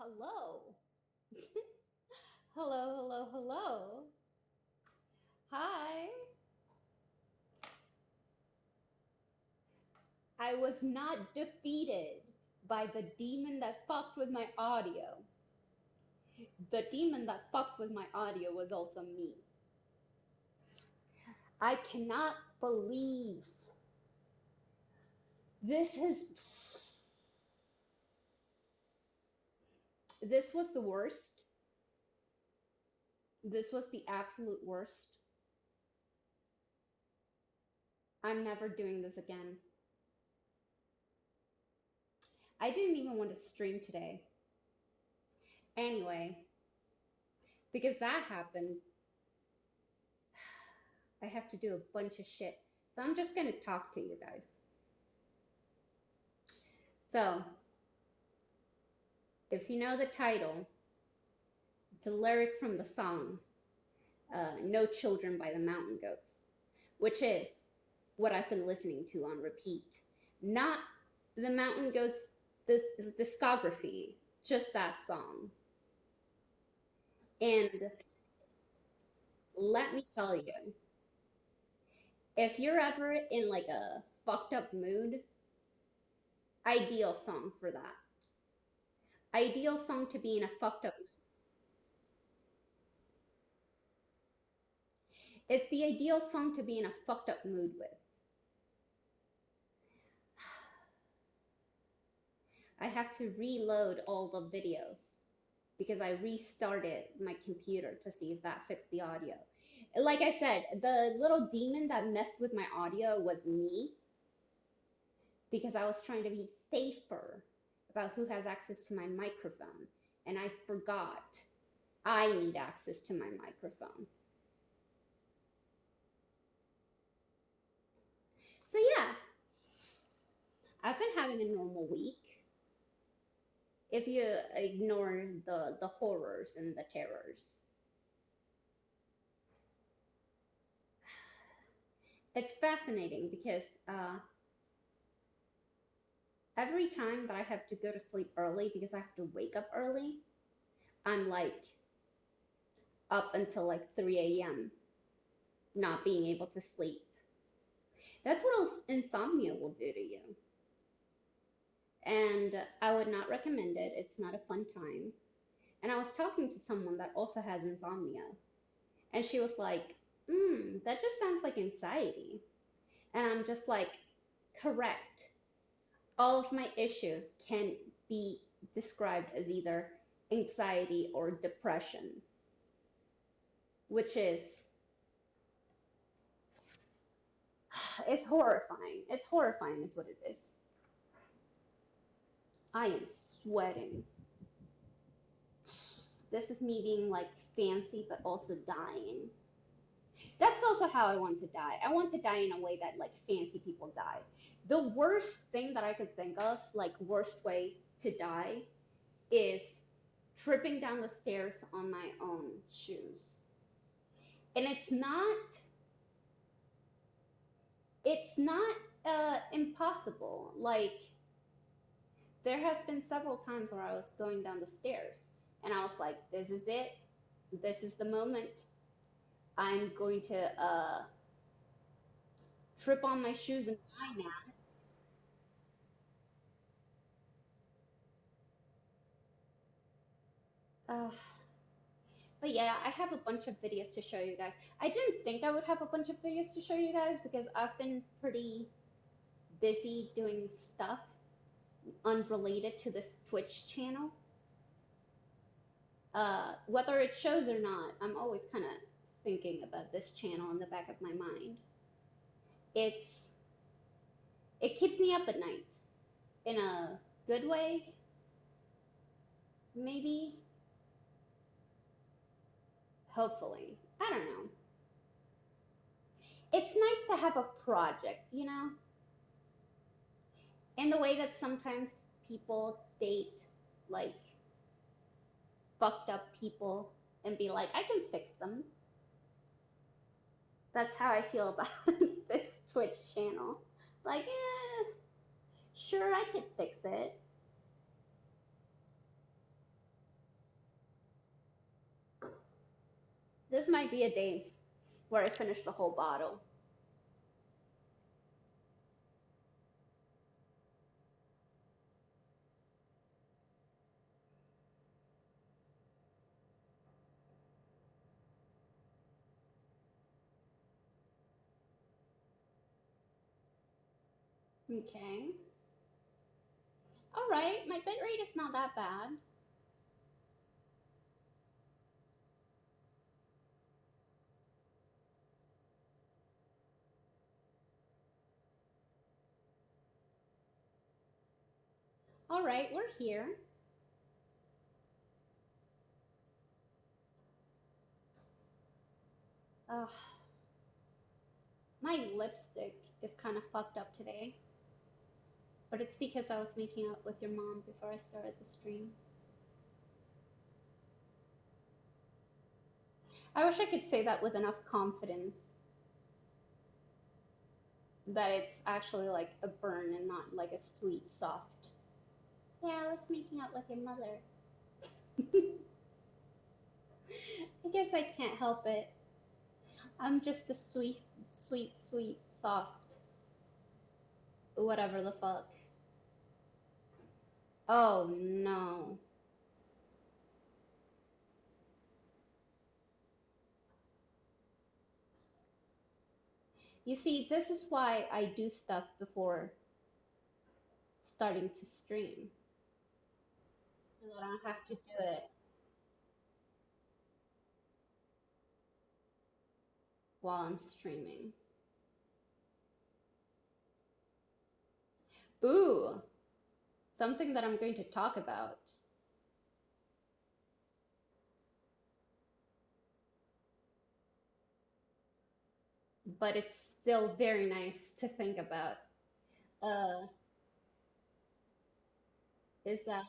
Hello. Hello, hello, hello. Hi. I was not defeated by the demon that fucked with my audio. The demon that fucked with my audio was also me. I cannot believe this is. This was the worst. This was the absolute worst. I'm never doing this again. I didn't even want to stream today. Anyway, because that happened, I have to do a bunch of shit. So I'm just going to talk to you guys. So, if you know the title, it's a lyric from the song No Children by the Mountain Goats, which is what I've been listening to on repeat. Not the Mountain Goats discography, just that song. And let me tell you, if you're ever in like a fucked up mood, ideal song for that. Ideal song to be in a fucked up mood. It's the ideal song to be in a fucked up mood with. I have to reload all the videos because I restarted my computer to see if that fixed the audio. Like I said, the little demon that messed with my audio was me because I was trying to be safer about who has access to my microphone, and I forgot I need access to my microphone. So yeah, I've been having a normal week if you ignore the horrors and the terrors. It's fascinating because every time that I have to go to sleep early because I have to wake up early, I'm like up until like 3 a.m. not being able to sleep. That's what insomnia will do to you. And I would not recommend it. It's not a fun time. And I was talking to someone that also has insomnia, and she was like, that just sounds like anxiety. And I'm just like, correct. All of my issues can be described as either anxiety or depression, which is, it's horrifying. It's horrifying, is what it is. I am sweating. This is me being like fancy, but also dying. That's also how I want to die. I want to die in a way that like fancy people die. The worst thing that I could think of, like worst way to die, is tripping down the stairs on my own shoes. And it's not impossible. Like there have been several times where I was going down the stairs and I was like, this is it. This is the moment. I'm going to trip on my shoes and die now. Uh, but yeah, I have a bunch of videos to show you guys. I didn't think I would have a bunch of videos to show you guys because I've been pretty busy doing stuff unrelated to this Twitch channel. Whether it shows or not, I'm always kind of thinking about this channel in the back of my mind. It's it keeps me up at night in a good way, maybe, hopefully. I don't know. It's nice to have a project, in the way that sometimes people date like fucked up people and be like, I can fix them. That's how I feel about this Twitch channel. Like, sure, I could fix it. might be a day where I finish the whole bottle. Okay. All right, my bit rate is not that bad. All right, we're here. Ugh, my lipstick is kind of fucked up today, but it's because I was making out with your mom before I started the stream. I wish I could say that with enough confidence that it's actually like a burn and not like a sweet, soft. Yeah, I was making out with your mother. I guess I can't help it. I'm just a sweet, sweet, sweet, soft, whatever the fuck. Oh no. You see, this is why I do stuff before starting to stream. So that I don't have to do it while I'm streaming. Ooh, something that I'm going to talk about. But it's still very nice to think about. Uh, is that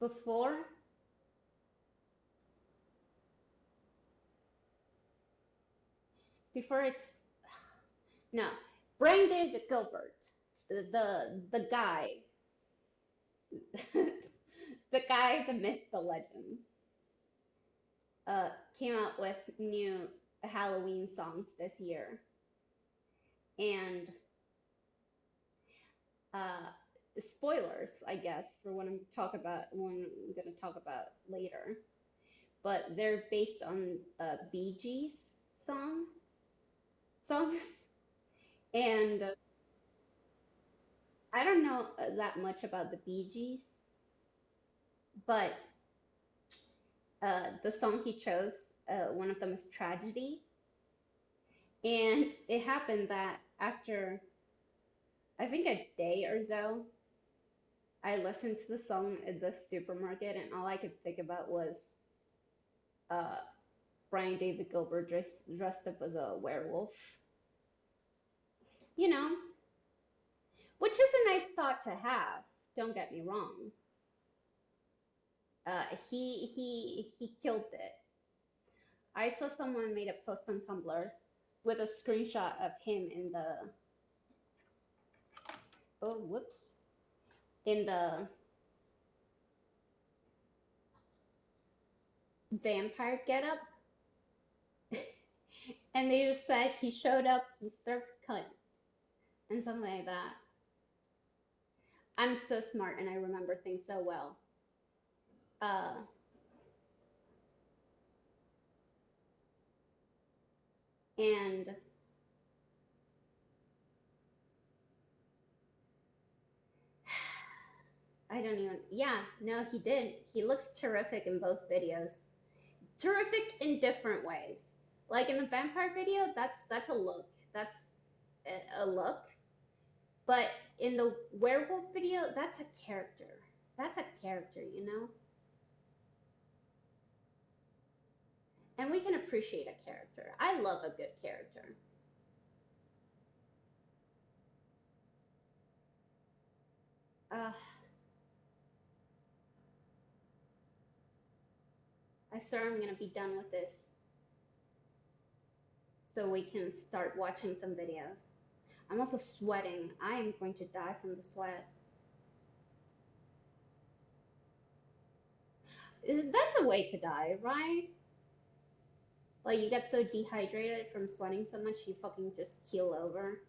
before it's no Brain David Gilbert, the guy, the guy, the myth, the legend, uh, came out with new Halloween songs this year, and uh, spoilers, I guess, for what I'm gonna talk about later. But they're based on Bee Gees songs, and I don't know that much about the Bee Gees, but the song he chose, one of them is Tragedy, and it happened that after I think a day or so, I listened to the song at the supermarket, and all I could think about was uh, Brian David Gilbert dressed up as a werewolf. You know, which is a nice thought to have. Don't get me wrong. He killed it. I saw someone made a post on Tumblr with a screenshot of him in the whoops in the vampire getup, and they just said he showed up, he served cunt, and something like that. I'm so smart and I remember things so well. Uh, and I don't even, yeah, no, he did. He looks terrific in both videos. Terrific in different ways. Like in the vampire video, that's a look. That's a look. But in the werewolf video, that's a character. That's a character, you know? And we can appreciate a character. I love a good character. Uh, I swear I'm gonna be done with this so we can start watching some videos. I'm also sweating. I am going to die from the sweat. That's a way to die, right? Like, you get so dehydrated from sweating so much, you fucking just keel over.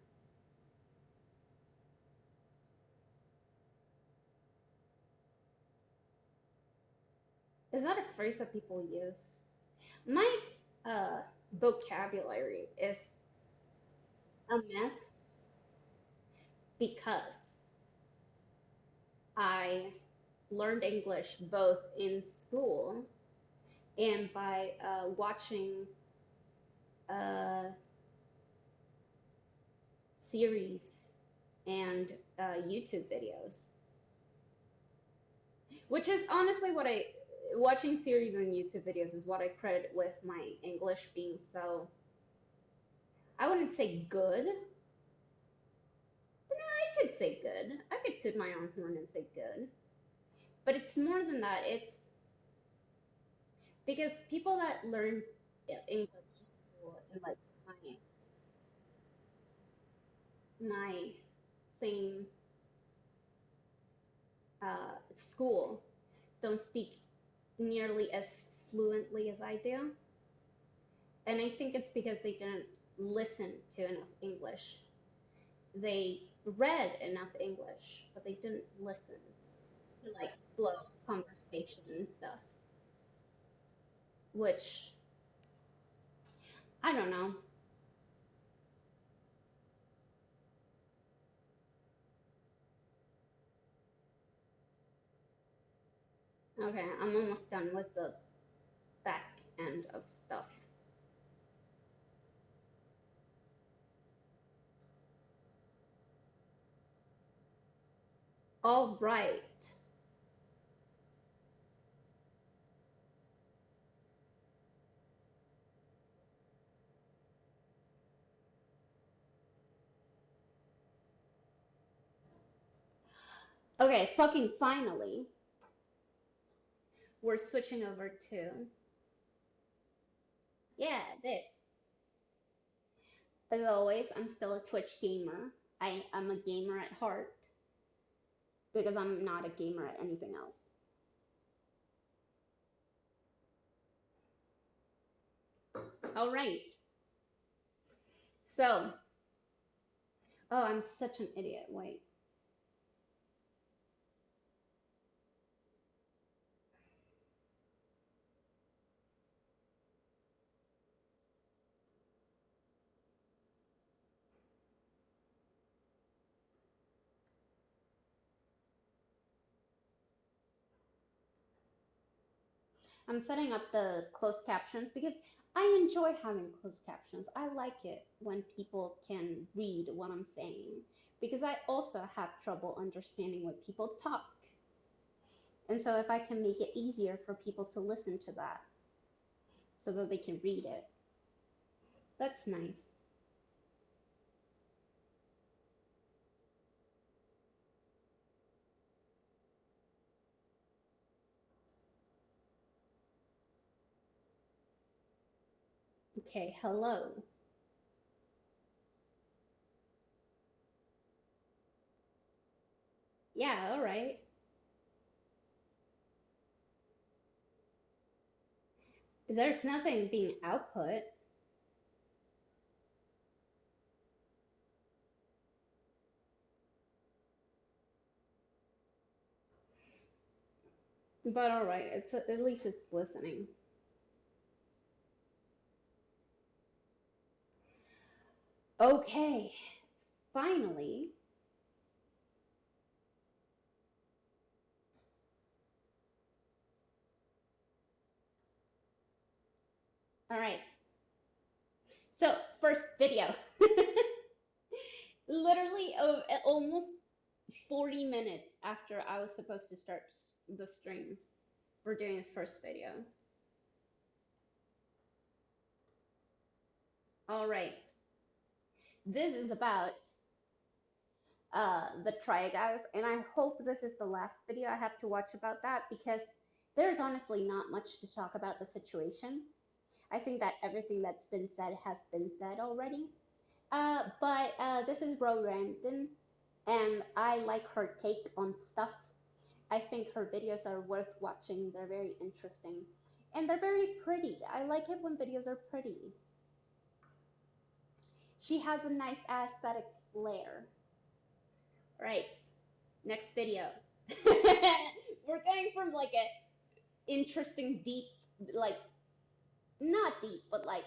Is that a phrase that people use? My uh, vocabulary is a mess because I learned English both in school and by watching uh, series and YouTube videos, which is honestly what I watching series and YouTube videos is what I credit with my English being so, I wouldn't say good. No, I could say good. I could toot my own horn and say good. But it's more than that. It's because people that learn English in like my same school don't speak nearly as fluently as I do. And I think it's because they didn't listen to enough English. They read enough English, but they didn't listen to like flow conversation and stuff, which I don't know. Okay, I'm almost done with the back end of stuff. All right. Okay, fucking finally, we're switching over to, yeah, this. As always, I'm still a Twitch gamer. I'm a gamer at heart because I'm not a gamer at anything else. All right. So, oh, I'm such an idiot. Wait. I'm setting up the closed captions because I enjoy having closed captions. I like it when people can read what I'm saying because I also have trouble understanding what people talk. And so if I can make it easier for people to listen to that so that they can read it, that's nice. Okay, hello. Yeah, all right. There's nothing being output. But all right, it's at least it's listening. Okay, finally. All right. So, first video. Literally almost 40 minutes after I was supposed to start the stream, we're doing the first video. All right. This is about the Try Guys, and I hope this is the last video I have to watch about that because there's honestly not much to talk about the situation. I think that everything that's been said has been said already, But this is Brandon, and I like her take on stuff. I think her videos are worth watching. They're very interesting, and they're very pretty. I like it when videos are pretty. She has a nice aesthetic flair. Right, next video. We're going from like a interesting, deep, like not deep, but like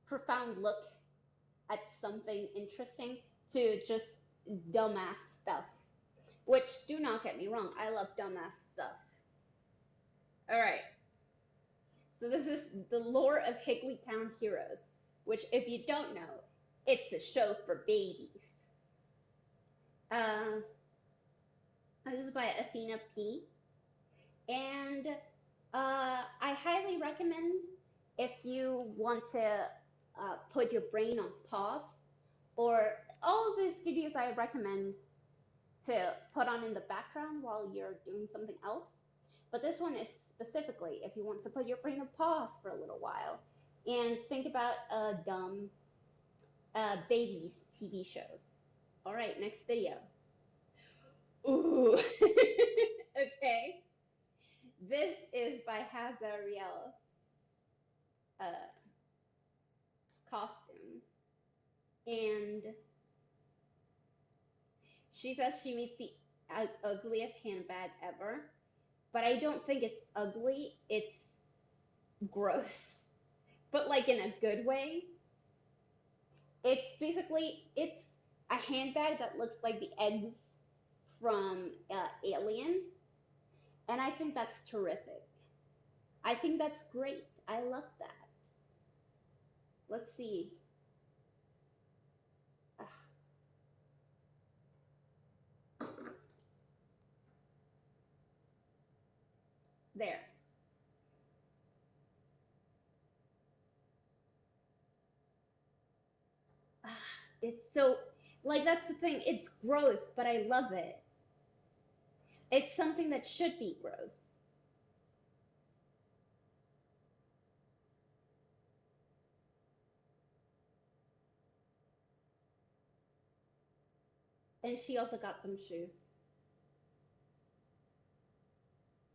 profound look at something interesting to just dumbass stuff. Which, do not get me wrong, I love dumbass stuff. Alright, so this is the lore of Higglytown Heroes, which, if you don't know, it's a show for babies. This is by Athena P. And I highly recommend, if you want to put your brain on pause, or all of these videos I recommend to put on in the background while you're doing something else. But this one is specifically if you want to put your brain on pause for a little while and think about dumb babies TV shows. All right, next video. Ooh. Okay. This is by Hazariel Costumes. And she says she makes the ugliest handbag ever. But I don't think it's ugly, it's gross. But like in a good way. It's basically, it's a handbag that looks like the eggs from Alien. And I think that's terrific. I think that's great. I love that. Let's see. Ugh. There. Ugh. It's so, like, that's the thing. It's gross, but I love it. It's something that should be gross. And she also got some shoes.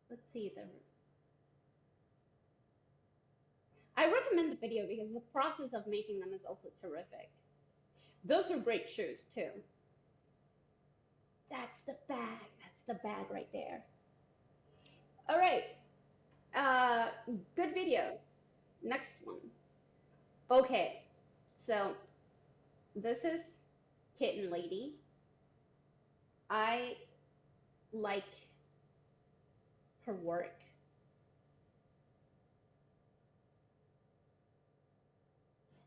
Let's see. I recommend the video because the process of making them is also terrific. Those are great shoes, too. That's the bag. That's the bag right there. All right. Good video. Next one. Okay. So, this is Kitten Lady. I like her work.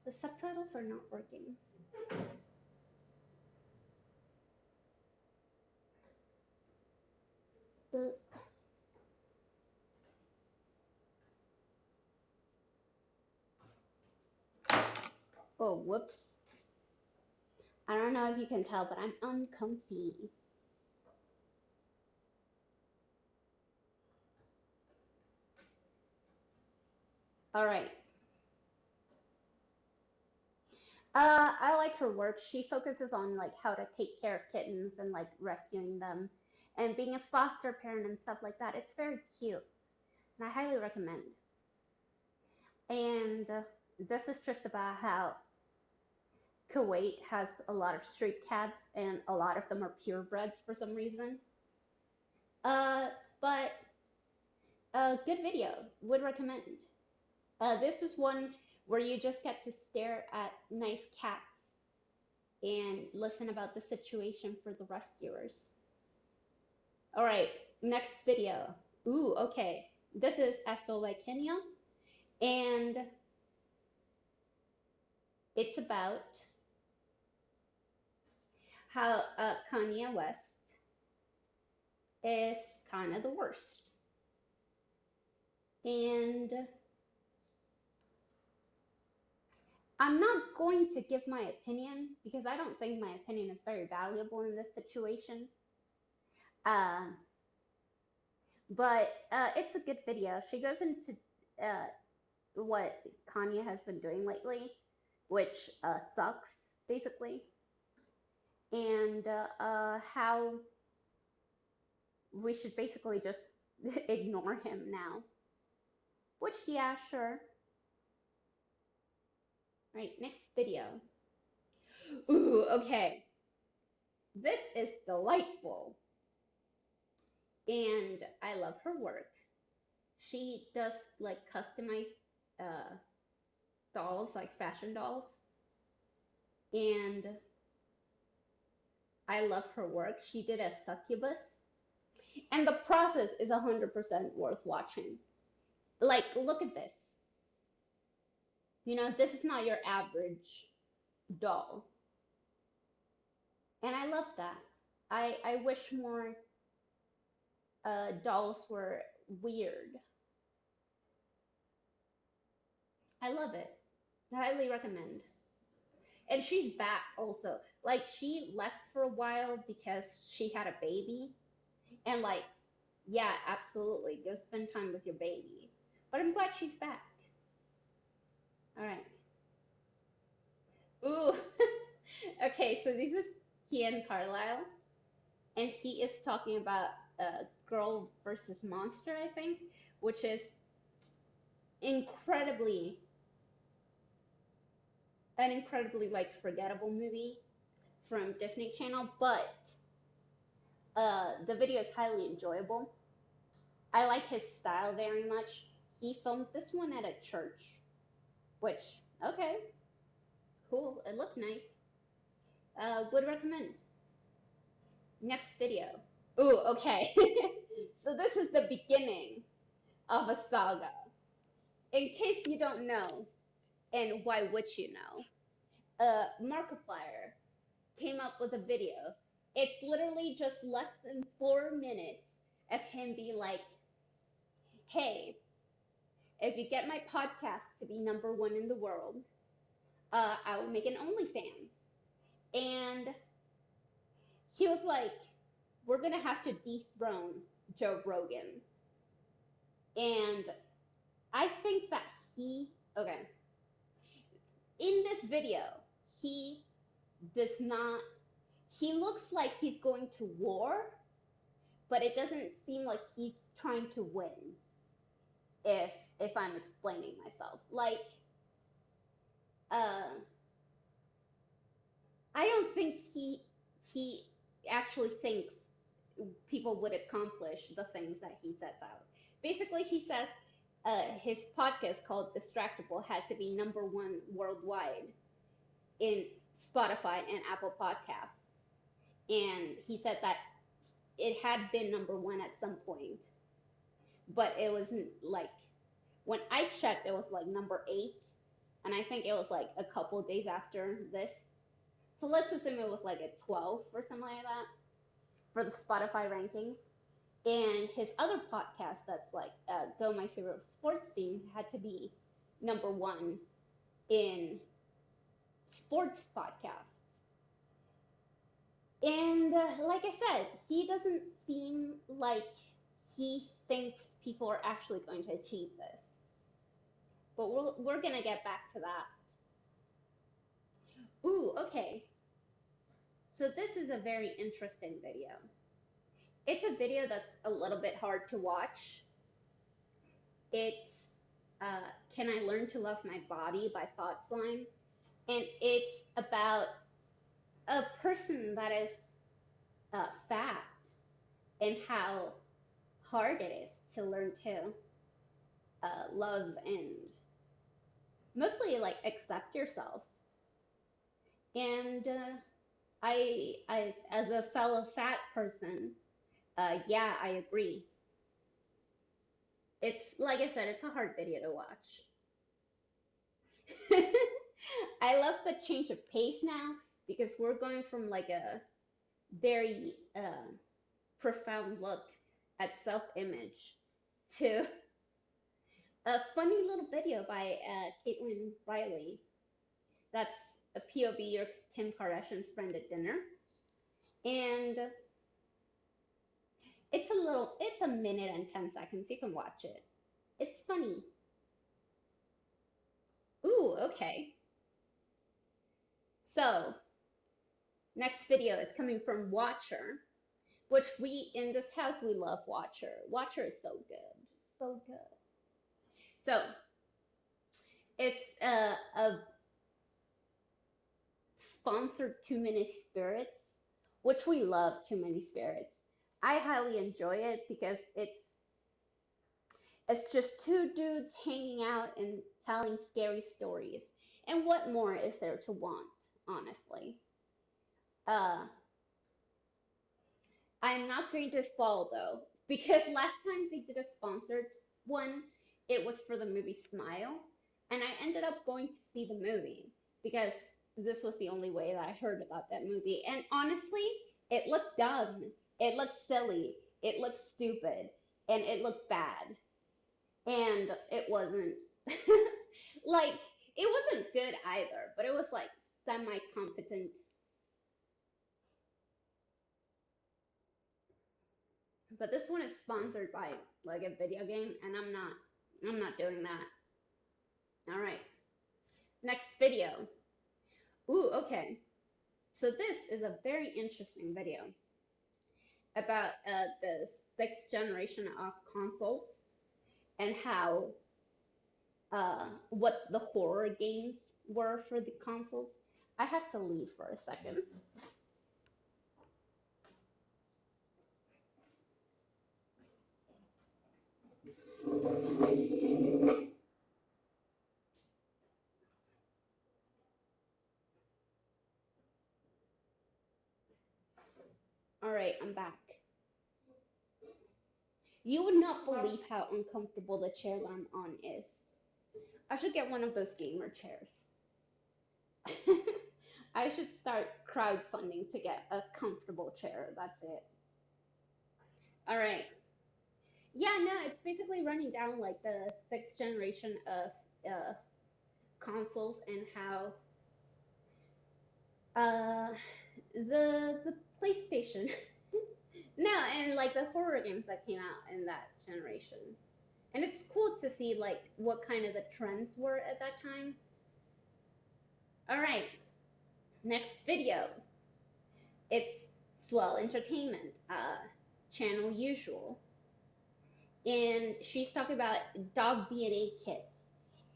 The subtitles are not working. Oh, whoops. I don't know if you can tell, but I'm uncomfy. All right. I like her work. She focuses on like how to take care of kittens and like rescuing them and being a foster parent and stuff like that. It's very cute, and I highly recommend. And this is just about how Kuwait has a lot of street cats, and a lot of them are purebreds for some reason. But good video. Would recommend. This is one where you just get to stare at nice cats and listen about the situation for the rescuers. All right, next video. Ooh, okay. This is Estel by Kenya, and it's about how Kanye West is kind of the worst. And I'm not going to give my opinion because I don't think my opinion is very valuable in this situation. But it's a good video. She goes into what Kanye has been doing lately which sucks basically, and how we should basically just ignore him now. Which, yeah, sure. Right, next video. Ooh, okay. This is delightful. And I love her work. She does like customized uh, dolls, like fashion dolls. And I love her work. She did a succubus. And the process is 100% worth watching. Like, look at this. You know, this is not your average doll. And I love that. I wish more dolls were weird. I love it. I highly recommend. And she's back also. Like, she left for a while because she had a baby. And, like, yeah, absolutely. Go spend time with your baby. But I'm glad she's back. All right. Ooh. Okay, so this is Kian Carlisle. And he is talking about Girl versus Monster, I think, which is incredibly an incredibly like forgettable movie from Disney Channel, but the video is highly enjoyable. I like his style very much. He filmed this one at a church, which, okay, cool. It looked nice. Would recommend. Next video. Ooh, okay. So this is the beginning of a saga. In case you don't know, and why would you know, Markiplier came up with a video. It's literally just less than 4 minutes of him be like, hey, if you get my podcast to be #1 in the world, I will make an OnlyFans. And he was like, we're going to have to dethrone Joe Rogan. And I think that okay, in this video, he does not, he looks like he's going to war, but it doesn't seem like he's trying to win, if I'm explaining myself. Like, uh, I don't think he actually thinks people would accomplish the things that he sets out. Basically, he says his podcast called Distractable had to be #1 worldwide in Spotify and Apple Podcasts. And he said that it had been #1 at some point, but it wasn't like, when I checked, it was like #8. And I think it was like a couple days after this. So let's assume it was like at 12 or something like that for the Spotify rankings. And his other podcast that's like Go My Favorite Sports Team had to be #1 in sports podcasts. And like I said, he doesn't seem like he thinks people are actually going to achieve this. But we're going to get back to that. Ooh, okay. So this is a very interesting video. It's a video that's a little bit hard to watch. It's Can I Learn to Love My Body by Thoughtslime. And it's about a person that is fat and how hard it is to learn to love and mostly like accept yourself. And I, as a fellow fat person, yeah, I agree. It's like I said, it's a hard video to watch. I love the change of pace now because we're going from like a very profound look at self-image to a funny little video by Caitlin Riley. That's a POV or Kim Kardashian's friend at dinner. And it's a minute and 10 seconds. You can watch it. It's funny. Ooh, okay. So, next video is coming from Watcher, which we, in this house, we love Watcher. Watcher is so good. So good. So, it's a sponsored Too Many Spirits, which we love Too Many Spirits. I highly enjoy it because it's just two dudes hanging out and telling scary stories. And what more is there to want, honestly? Uh, I'm not going to fall though, because last time they did a sponsored one, it was for the movie Smile, and I ended up going to see the movie because this was the only way that I heard about that movie. And honestly, it looked dumb, it looked silly, it looked stupid, and it looked bad. And it wasn't like it wasn't good either, but it was like semi-competent. But this one is sponsored by like a video game, and I'm not doing that. All right, next video. Ooh, okay. So this is a very interesting video about the sixth generation of consoles and how what the horror games were for the consoles. I have to leave for a second. All right, I'm back. You would not believe how uncomfortable the chair that I'm on is. I should get one of those gamer chairs. I should start crowdfunding to get a comfortable chair. That's it. All right. Yeah, no, it's basically running down like the sixth generation of consoles and how uh, the PlayStation. No, and like the horror games that came out in that generation. And it's cool to see like what kind of the trends were at that time. All right, next video. It's Swell Entertainment, channel usual. And she's talking about dog DNA kits.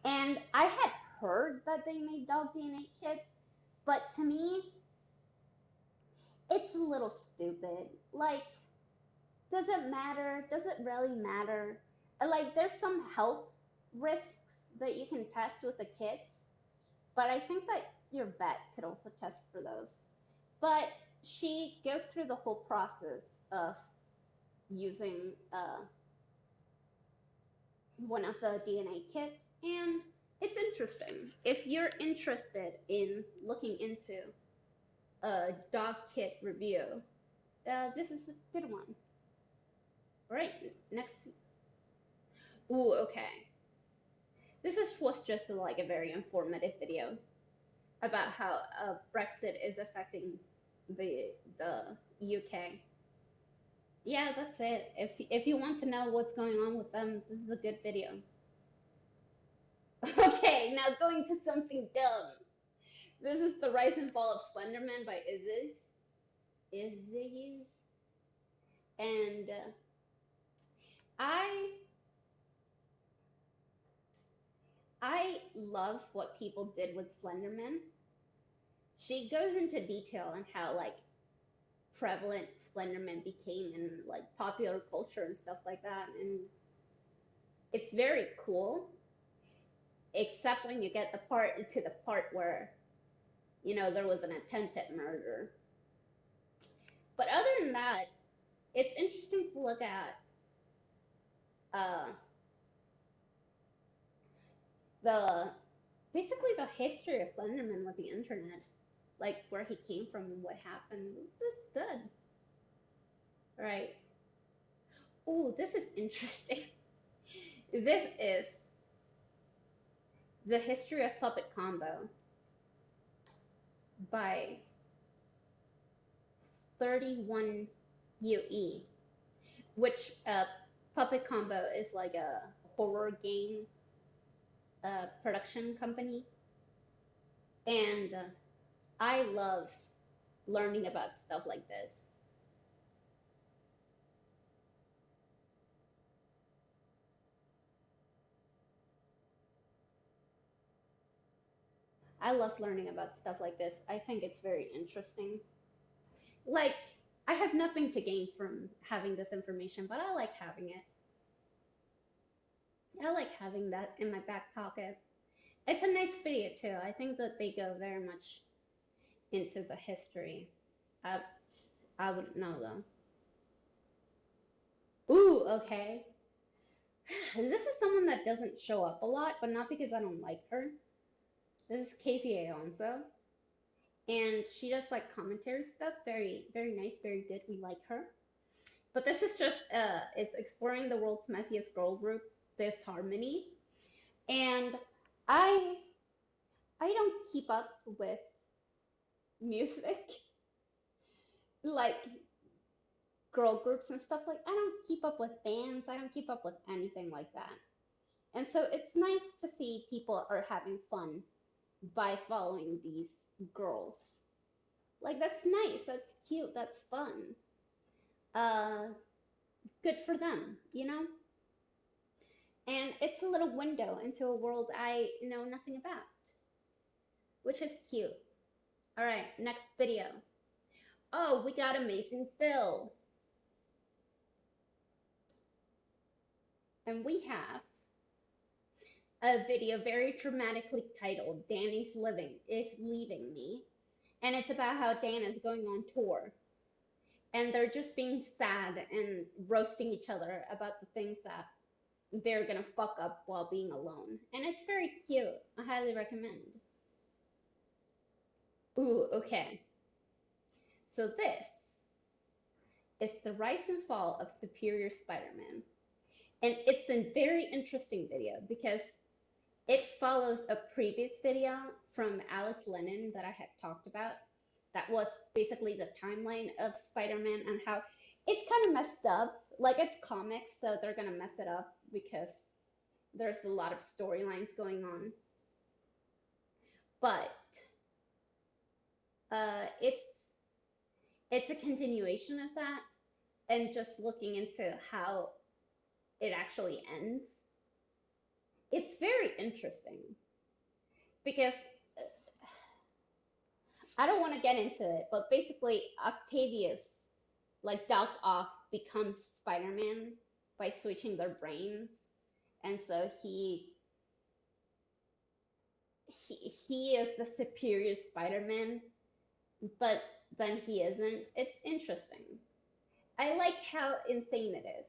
And I had heard that they made dog DNA kits, but to me, it's a little stupid. Like, does it matter? Does it really matter? Like, there's some health risks that you can test with the kits, but I think that your vet could also test for those. But she goes through the whole process of using one of the DNA kits, and it's interesting. If you're interested in looking into a dog kit review, this is a good one. All right, next. Ooh, okay. Was just like a very informative video about how Brexit is affecting the UK. Yeah, that's it. If you want to know what's going on with them, this is a good video. Okay, now going to something dumb. This is The Rise and Fall of Slenderman by Izzy's. And I I love what people did with Slenderman. She goes into detail on how like prevalent Slenderman became in like popular culture and stuff like that, and it's very cool. Except when you get to the part where there was an attempted murder. But other than that, it's interesting to look at uh, the basically the history of Slenderman with the internet, like where he came from and what happened. This is good. All right. Oh, this is interesting. This is The History of Puppet Combo by 31UE, which Puppet Combo is like a horror game production company. And I love learning about stuff like this. I love learning about stuff like this. I think it's very interesting. Like, I have nothing to gain from having this information, but I like having it. I like having that in my back pocket. It's a nice video too. I think that they go very much into the history. I, I wouldn't know though. Ooh, okay. This is someone that doesn't show up a lot, but not because I don't like her. This is Casey Alonso, and she does like commentary stuff. Very, very nice, very good. We like her. But this is just it's exploring the world's messiest girl group, Fifth Harmony, and I I don't keep up with music like girl groups and stuff like I don't keep up with bands. I don't keep up with anything like that. And so it's nice to see people are having fun by following these girls. Like that's nice, that's cute, that's fun. Uh, Good for them, you know? And it's a little window into a world I know nothing about, which is cute. All right, next video. Oh, we got Amazing Phil. And we have a video very dramatically titled Danny's Living is Leaving Me. And it's about how Dan is going on tour. And they're just being sad and roasting each other about the things that they're gonna fuck up while being alone. And it's very cute. I highly recommend. Ooh, okay. So this is the rise and fall of Superior Spider-Man. And it's a very interesting video because it follows a previous video from Alex Lennon that I had talked about. That was basically the timeline of Spider-Man and how it's kind of messed up. Like it's comics, so they're gonna mess it up because there's a lot of storylines going on. But it's a continuation of that and just looking into how it actually ends. It's very interesting because I don't want to get into it, but basically Octavius, like Doc Ock, becomes Spider-Man by switching their brains, and so he is the superior Spider-Man, but then he isn't. It's interesting. I like how insane it is.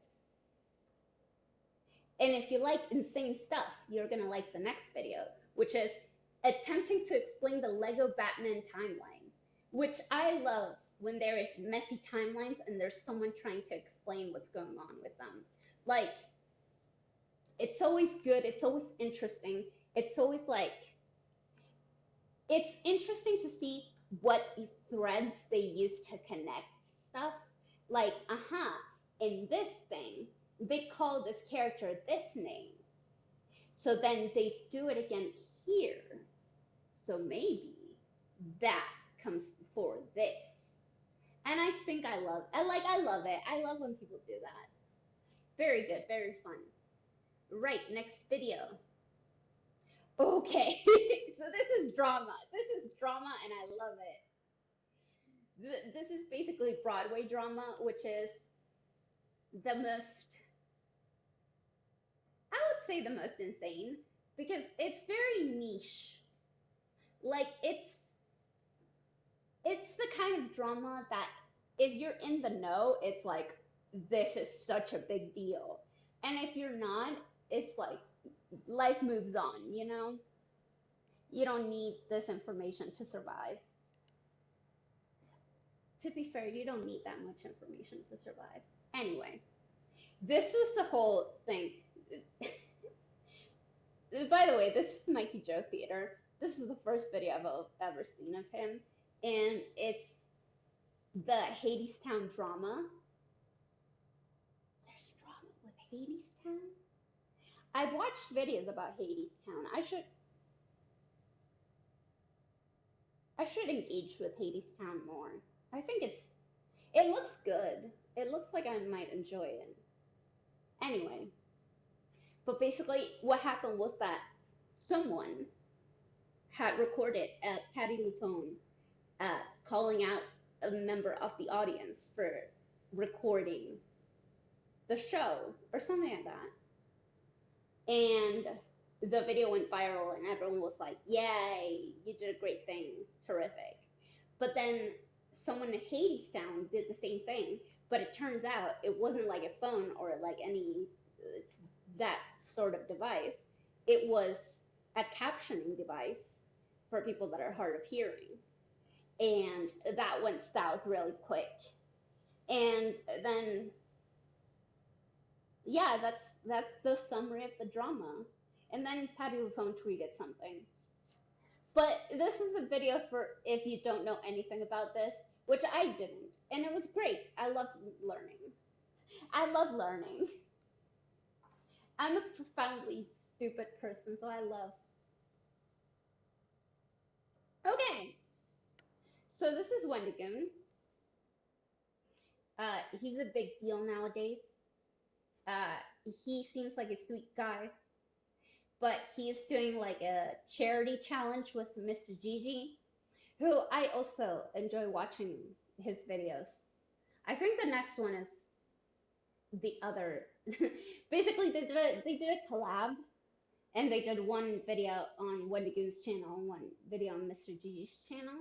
And if you like insane stuff, you're gonna like the next video, which is attempting to explain the Lego Batman timeline, which I love when there is messy timelines and there's someone trying to explain what's going on with them. Like, it's always good, it's always interesting, it's always like, it's interesting to see what threads they use to connect stuff. Like, in this thing, they call this character this name. So then they do it again here. So maybe that comes before this. And I think I love it. I love when people do that. Very good, very fun. Right, next video. Okay, so this is drama. This is drama and I love it. This is basically Broadway drama, which is the most, I would say the most insane because it's very niche. Like it's the kind of drama that if you're in the know, it's like this is such a big deal. And if you're not, it's like life moves on, you know? You don't need this information to survive. To be fair, you don't need that much information to survive. Anyway, this was the whole thing. By the way, this is Mikey Joe Theater. This is the first video I've ever seen of him. And it's the Hadestown drama. There's drama with Hadestown? I've watched videos about Hadestown. I should. I should engage with Hadestown more. I think it looks good. It looks like I might enjoy it. Anyway, but basically what happened was that someone had recorded Patti LuPone calling out a member of the audience for recording the show or something like that. And the video went viral, and everyone was like, "Yay, you did a great thing, terrific." But then someone in Hadestown did the same thing, but it turns out it wasn't like a phone or like any that sort of device. It was a captioning device for people that are hard of hearing, and that went south really quick. And then yeah, that's the summary of the drama. And then Patti LuPone tweeted something. But this is a video for if you don't know anything about this, which I didn't. And it was great. I love learning. I love learning. I'm a profoundly stupid person, so I love. Okay, so this is Wendigoon. He's a big deal nowadays. Uh, he seems like a sweet guy, but he's doing like a charity challenge with Mr. Gigi, who I also enjoy watching his videos. I think the next one is the other. Basically, they did a collab, and they did one video on Wendigoon's channel and one video on Mr. Gigi's channel,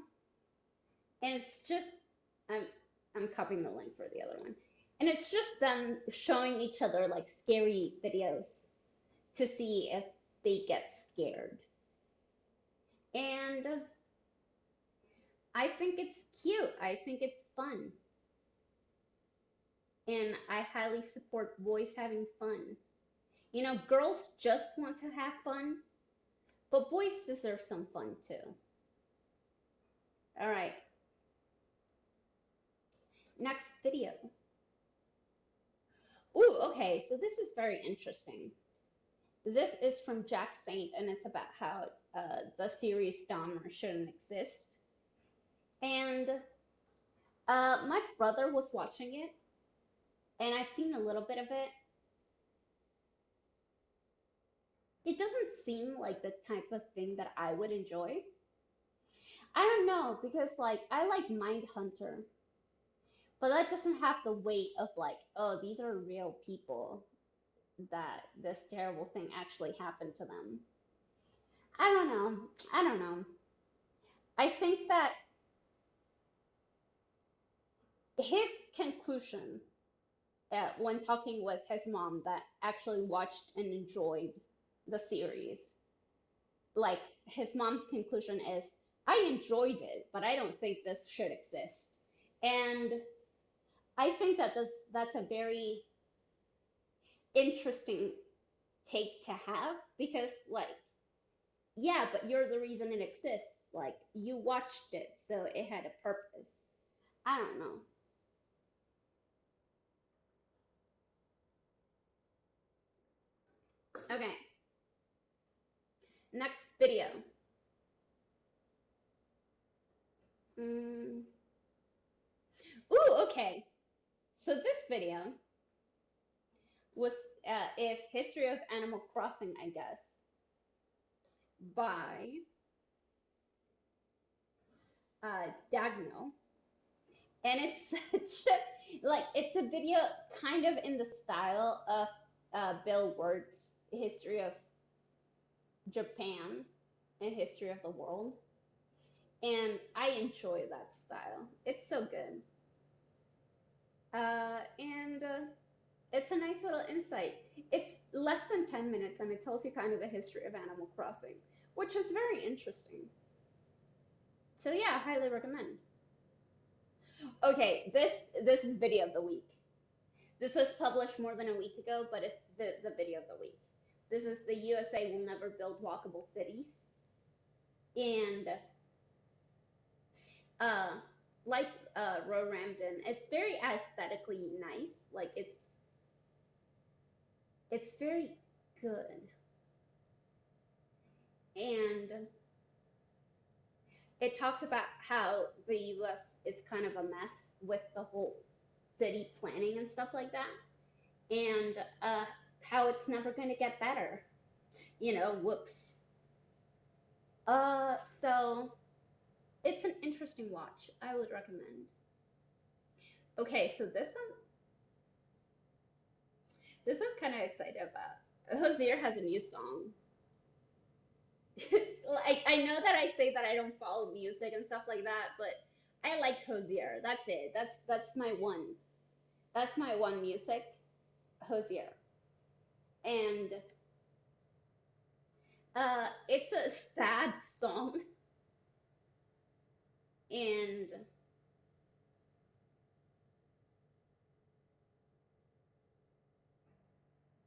and it's just I'm copying the link for the other one, and it's just them showing each other like scary videos to see if they get scared, and I think it's cute. I think it's fun. And I highly support boys having fun. You know, girls just want to have fun, but boys deserve some fun too. All right, next video. Ooh, okay, so this is very interesting. This is from Jack Saint, and it's about how the serious Dahmer shouldn't exist. And my brother was watching it, and I've seen a little bit of it. It doesn't seem like the type of thing that I would enjoy. I don't know, because like I like Mindhunter, but that doesn't have the weight of like, oh, these are real people that this terrible thing actually happened to them. I don't know. I don't know. I think that his conclusion when talking with his mom that actually watched and enjoyed the series, like his mom's conclusion is, I enjoyed it, but I don't think this should exist. And I think that that's a very interesting take to have because like yeah, but you're the reason it exists. Like you watched it, so it had a purpose. I don't know. Okay, next video. Mm. Ooh, okay. So this video was is History of Animal Crossing, I guess, by Dagno, and it's such a like it's a video kind of in the style of Bill Ward's History of Japan and History of the World, and I enjoy that style. It's so good, and it's a nice little insight. It's less than 10 minutes, and it tells you kind of the history of Animal Crossing, which is very interesting. So yeah, highly recommend. Okay, this is video of the week. This was published more than a week ago, but it's the video of the week. This is the USA will never build walkable cities. And uh, like Roe Ramden, it's very aesthetically nice. Like it's very good. And it talks about how the US is kind of a mess with the whole city planning and stuff like that, and how it's never going to get better. Whoops. So it's an interesting watch. I would recommend. Okay, so this I'm kind of excited about. Hosier has a new song. Like, I know that I say that I don't follow music and stuff like that, but I like Hosier. That's it. That's my one. That's my one music, Hosier. And it's a sad song, and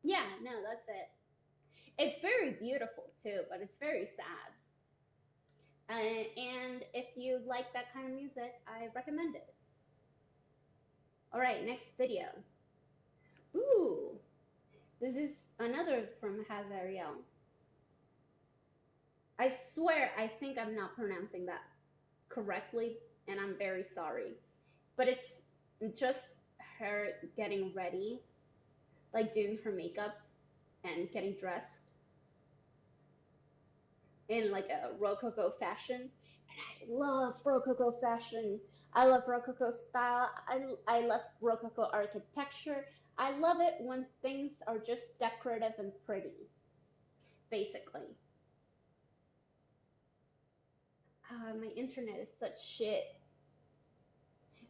yeah, no, that's it. It's very beautiful too, but it's very sad. And if you like that kind of music, I recommend it. All right, next video. Ooh, this is another from Hazariel. I swear, I think I'm not pronouncing that correctly, and I'm very sorry. But it's just her getting ready, like doing her makeup and getting dressed in like a Rococo fashion. And I love Rococo fashion. I love Rococo style. I love Rococo architecture. I love it when things are just decorative and pretty, basically. My internet is such shit.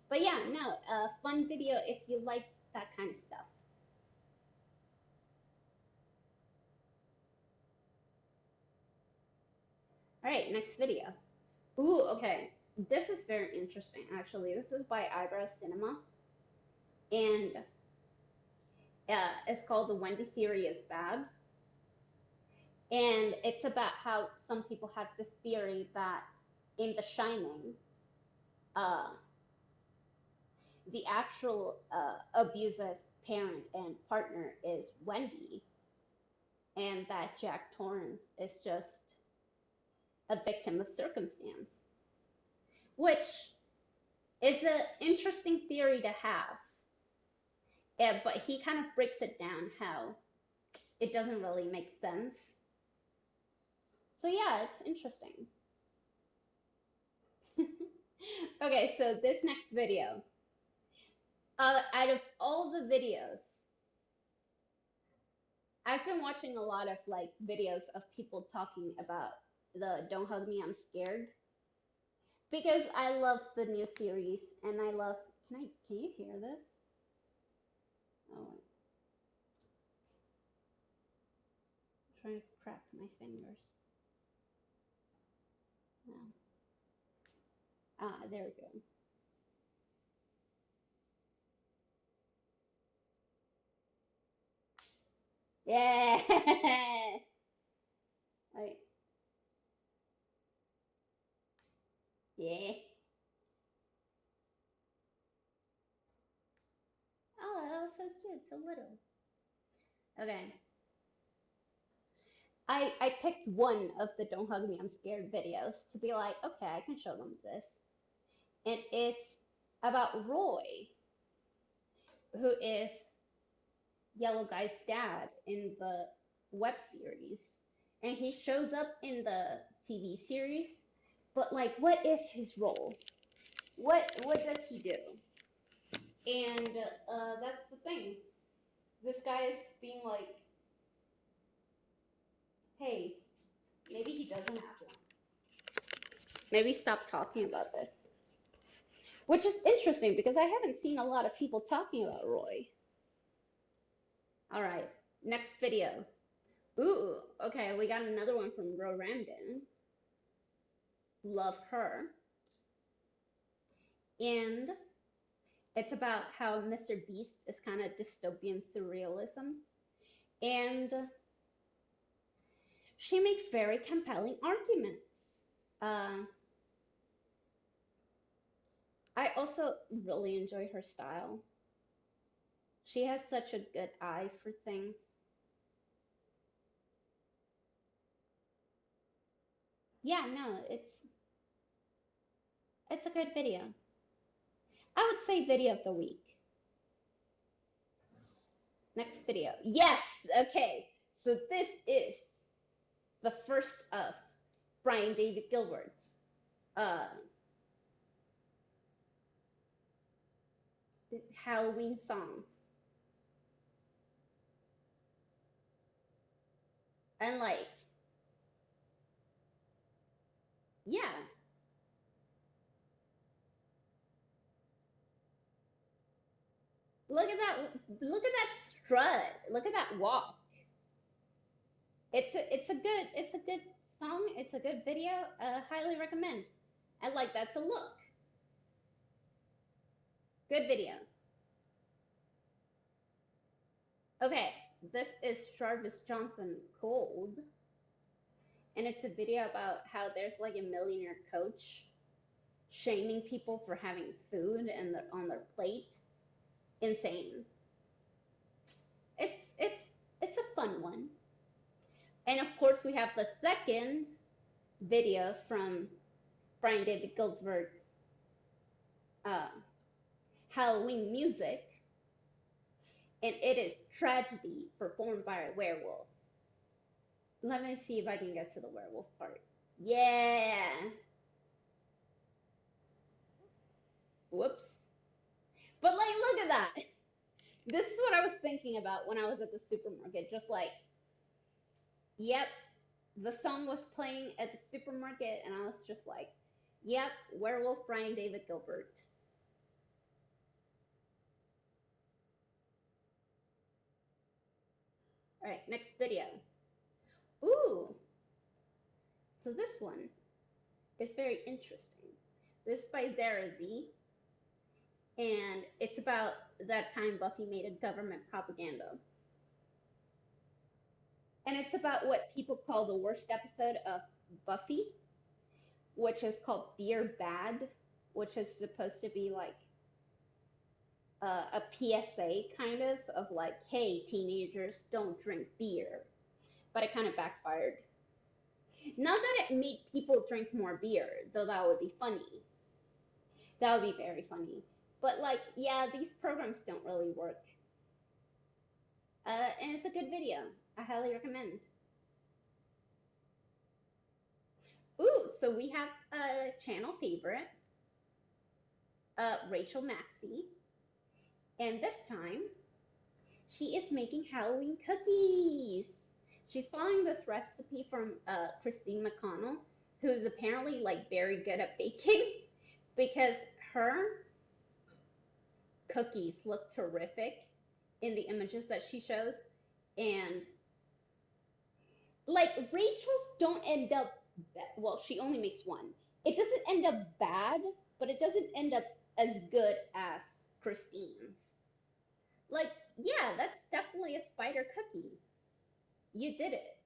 But yeah, no, fun video if you like that kind of stuff. All right, next video. Ooh, okay. This is very interesting, actually. This is by Eyebrow Cinema, and it's called The Wendy Theory is Bad. And it's about how some people have this theory that in The Shining, uh, the actual abusive parent and partner is Wendy, and that Jack Torrance is just a victim of circumstance, which is an interesting theory to have. Yeah, but he kind of breaks it down how it doesn't really make sense. So yeah, it's interesting. Okay, so this next video, out of all the videos, I've been watching a lot of like videos of people talking about the Don't Hug Me, I'm Scared, because I love the new series and I love, can you hear this? Oh, wait. I'm trying to crack my fingers. No. Ah, there we go. Yeah. Wait. Yeah. Oh, that was so cute, so little. Okay. I picked one of the Don't Hug Me, I'm Scared videos to be like, okay, I can show them this. And it's about Roy, who is Yellow Guy's dad in the web series. And he shows up in the TV series, but like, what is his role? What does he do? And that's the thing. This guy is being like, hey, maybe he doesn't have one. Maybe stop talking about this. Which is interesting because I haven't seen a lot of people talking about Roy. All right, next video. Ooh, okay, we got another one from Ro Ramden. Love her. And it's about how Mr. Beast is kind of dystopian surrealism. And she makes very compelling arguments. I also really enjoy her style. She has such a good eye for things. Yeah, no, It's a good video. I would say video of the week. Next video. Yes! Okay. So this is the first of Brian David Gilbert's uh, Halloween songs. And like, yeah. Look at that strut. Look at that walk. It's a good song. It's a good video. Highly recommend. And like that's a look. Good video. Okay, this is Jarvis Johnson Cold. And it's a video about how there's like a millionaire coach shaming people for having food and on their plate. Insane. It's a fun one. And of course we have the second video from Brian David Gilbert's uh, Halloween music, and it is Tragedy performed by a werewolf. Let me see if I can get to the werewolf part. Yeah. Whoops. But like, look at that. This is what I was thinking about when I was at the supermarket. Just like, yep, the song was playing at the supermarket, and I was just like, yep, werewolf Brian David Gilbert. All right, next video. Ooh, so this one is very interesting. This is by Zara Z, and it's about that time Buffy made a government propaganda. And it's about what people call the worst episode of Buffy, which is called Beer Bad, which is supposed to be like a PSA kind of like, hey, teenagers, don't drink beer. But it kind of backfired. Not that it made people drink more beer, though that would be funny. That would be very funny. But like, yeah, these programs don't really work. And it's a good video. I highly recommend. Ooh, so we have a channel favorite, Rachel Maxey. And this time, she is making Halloween cookies. She's following this recipe from Christine McConnell, who's apparently like very good at baking because her cookies look terrific in the images that she shows. And like Rachel's don't end up well, she only makes one. It doesn't end up bad, but it doesn't end up as good as Christine's. Like, yeah, that's definitely a spider cookie. You did it.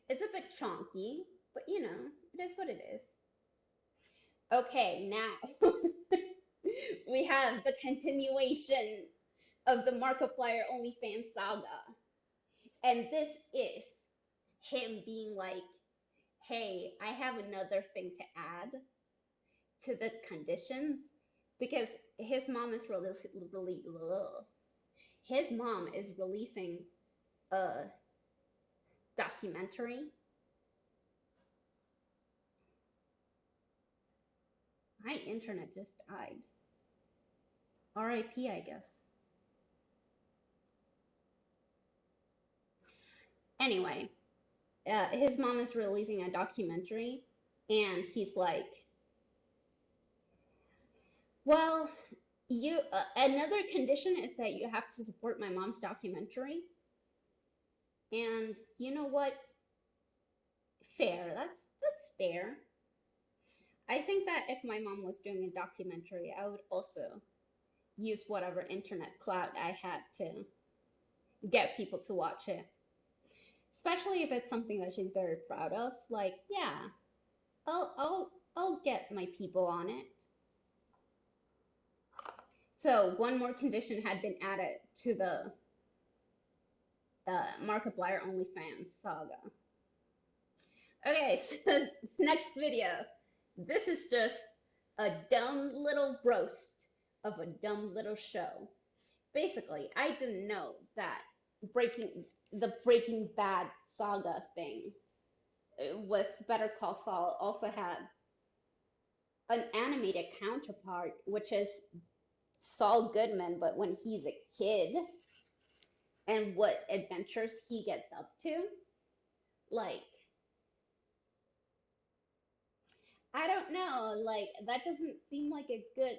It's a bit chonky, but you know, it is what it is. Okay, now we have the continuation of the Markiplier OnlyFans saga. And this is him being like, hey, I have another thing to add to the conditions because his mom is his mom is releasing a documentary. My internet just died. RIP, I guess. Anyway, his mom is releasing a documentary, and he's like, well, you another condition is that you have to support my mom's documentary. And you know what? Fair. That's fair. I think that if my mom was doing a documentary, I would also use whatever internet clout I had to get people to watch it. Especially if it's something that she's very proud of. Like, yeah, I'll get my people on it. So one more condition had been added to the Markiplier OnlyFans saga. Okay, so next video. This is just a dumb little roast of a dumb little show. Basically, I didn't know that the Breaking Bad saga thing with Better Call Saul also had an animated counterpart, which is Saul Goodman, but when he's a kid and what adventures he gets up to. Like, I don't know, like, that doesn't seem like a good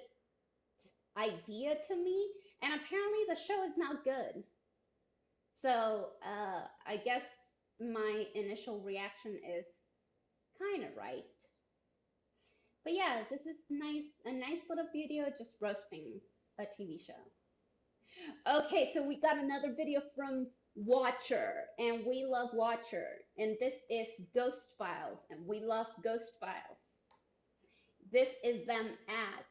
idea to me. And apparently the show is not good. So, I guess my initial reaction is kind of right. But yeah, this is a nice little video just roasting a TV show. Okay, so we got another video from Watcher, and we love Watcher, and this is Ghost Files, and we love Ghost Files. This is them at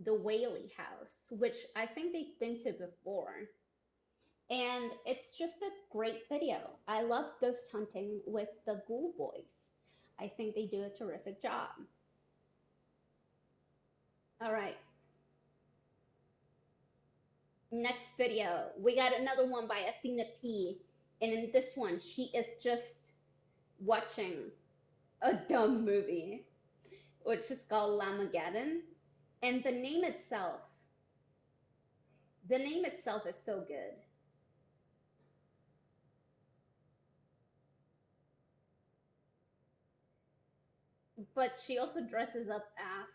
the Whaley House, which I think they've been to before. And it's just a great video. I love ghost hunting with the Ghoul Boys. I think they do a terrific job. All right. Next video, we got another one by Athena P. And in this one, she is just watching a dumb movie, which is called Lamageddon. And the name itself is so good. But she also dresses up as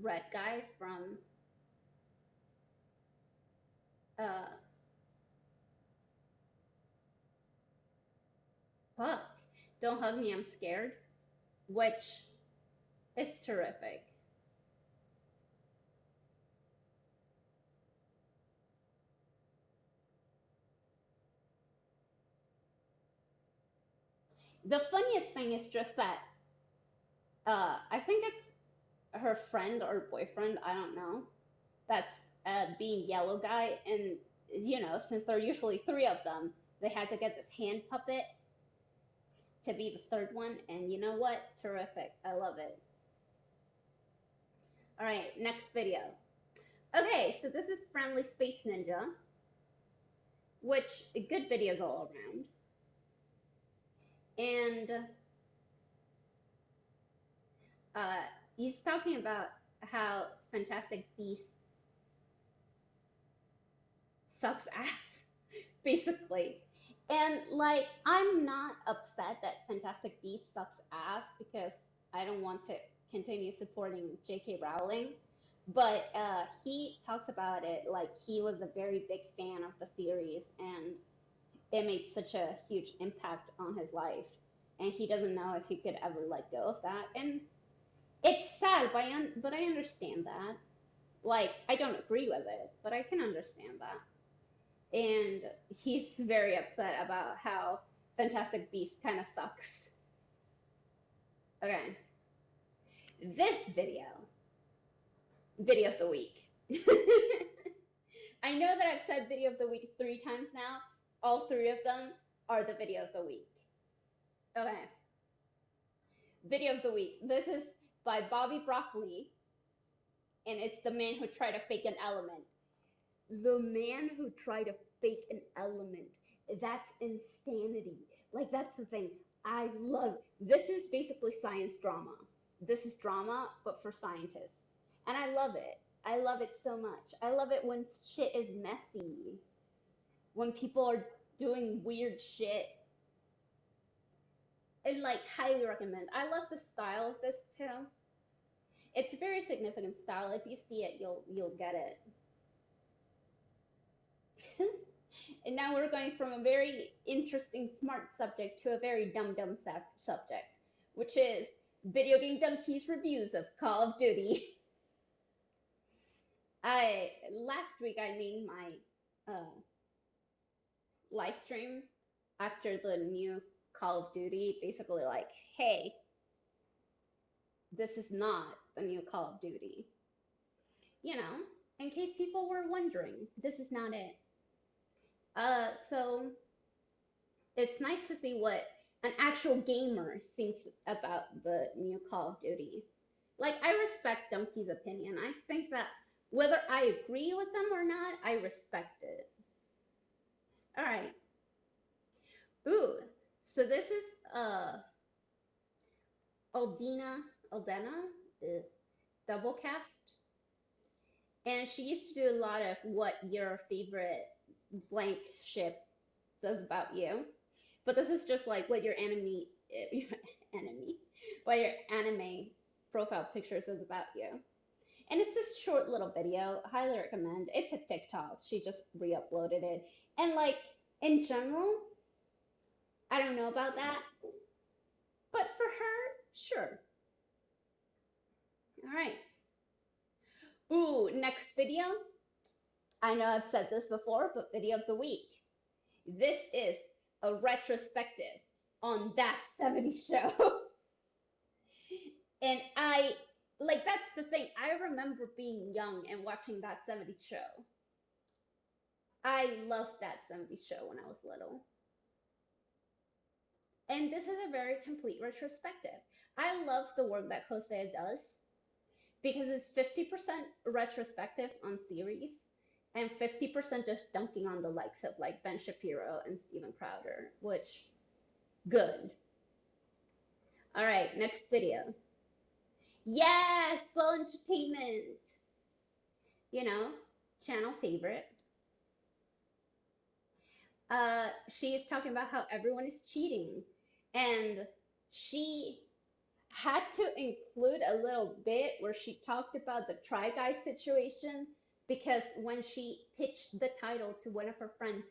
Red Guy from fuck, Don't Hug Me, I'm Scared, which is terrific. The funniest thing is just that I think it's her friend or boyfriend, I don't know, that's being Yellow Guy, and you know, since there are usually three of them, they had to get this hand puppet to be the third one, and you know what? Terrific. I love it. All right, next video. Okay, so this is Friendly Space Ninja, which good videos all around. And he's talking about how Fantastic Beasts sucks ass, basically. And like, I'm not upset that Fantastic Beasts sucks ass because I don't want to continue supporting J.K. Rowling. But he talks about it like he was a very big fan of the series and it made such a huge impact on his life. And he doesn't know if he could ever let go of that. And it's sad, but I understand that. Like, I don't agree with it, but I can understand that. And he's very upset about how Fantastic Beasts kind of sucks. Okay. This video of the week. I know that I've said video of the week 3 times now. All 3 of them are the video of the week. Okay. Video of the week. This is by Bobby Broccoli, and it's The Man Who Tried to Fake an Element. The Man Who Tried to Fake an Element. That's insanity. Like, that's the thing. I love. This is basically science drama. This is drama, but for scientists. And I love it. I love it so much. I love it when shit is messy. When people are doing weird shit. And like, highly recommend. I love the style of this too. It's a very significant style. If you see it, you'll get it. And now we're going from a very interesting, smart subject to a very dumb subject, which is Video Game Donkeys reviews of Call of Duty. Last week I named my live stream after the new Call of Duty, basically like, hey, this is not the new Call of Duty. You know, in case people were wondering, this is not it. So it's nice to see what an actual gamer thinks about the new Call of Duty. Like, I respect Donkey's opinion. I think that whether I agree with them or not, I respect it. All right. Ooh, so this is Aldena, the double cast. And she used to do a lot of what your favorite blank ship says about you. But this is just like what your what your anime profile picture says about you. And it's this short little video. Highly recommend. It's a TikTok. She just re-uploaded it. And like in general, I don't know about that, but for her, sure. All right. Ooh, next video. I know I've said this before, but video of the week. This is a retrospective on That 70s Show. And that's the thing. I remember being young and watching That 70s Show. I loved That 70s Show when I was little. And this is a very complete retrospective. I love the work that Hosea does because it's 50% retrospective on series and 50% just dunking on the likes of like Ben Shapiro and Steven Crowder, which good. All right, next video. Yes, full entertainment. You know, channel favorite. She's talking about how everyone is cheating, and she had to include a little bit where she talked about the Try Guy situation because when she pitched the title to one of her friends,